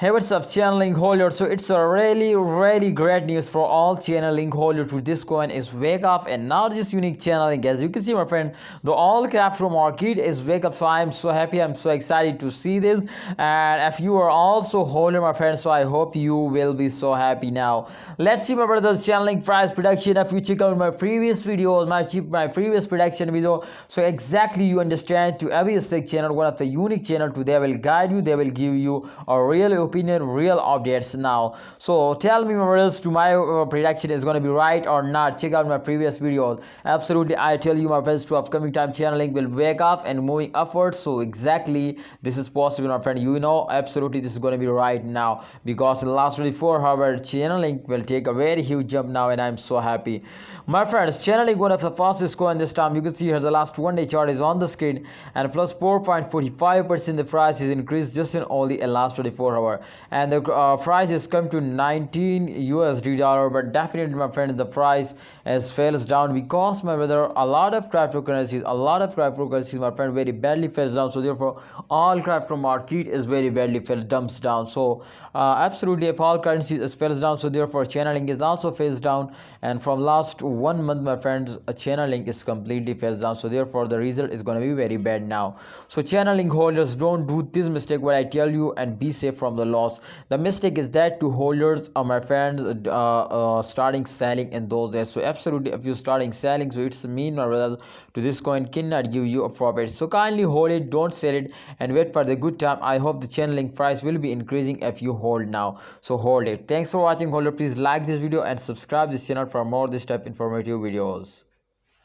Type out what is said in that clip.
Hey, what's up, Chainlink holders? So it's a really great news for all Chainlink holders. To this coin is wake up, and now this unique Chainlink, as you can see, my friend, the all crypto market is wake up. So I'm so happy, I'm so excited to see this. And if you are also holder, my friend, so I hope you will be so happy now. Let's see, my brothers, Chainlink price prediction. If you check out my previous videos, my previous prediction video, so exactly you understand to every stake channel, one of the unique channel, to they will guide you, they will give you a real opinion, real updates now. So tell me, my brothers, to my prediction is going to be right or not. Check out my previous videos. Absolutely, I tell you, my friends, to upcoming time Chainlink will wake up and moving upwards. So exactly this is possible, my friend. You know, absolutely this is going to be right now, because in the last 24 hours Chainlink will take a very huge jump now, and I'm so happy, my friends. Chainlink, one of the fastest coin this time. You can see here the last 1 day chart is on the screen, and plus 4.45% the price is increased just in only the last 24 hours, and the price has come to 19 USD dollar. But definitely, my friend, the price has falls down, because, my brother, a lot of cryptocurrencies, my friend, very badly falls down. So therefore all crypto market is very badly fell dumps down. So absolutely, if all currencies is falls down, so therefore Chainlink is also falls down. And from last 1 month, my friends, Chainlink is completely falls down. So therefore the result is going to be very bad now. So Chainlink holders, don't do this mistake what I tell you, and be safe from the loss. The mistake is that to holders, my friends, starting selling in those days. So absolutely, if you starting selling, so it's mean, my brother, to this coin cannot give you a profit. So kindly hold it, don't sell it, and wait for the good time. I hope the Chainlink price will be increasing if you hold now. So hold it. Thanks for watching, holder. Please like this video and subscribe this channel for more this type informative videos.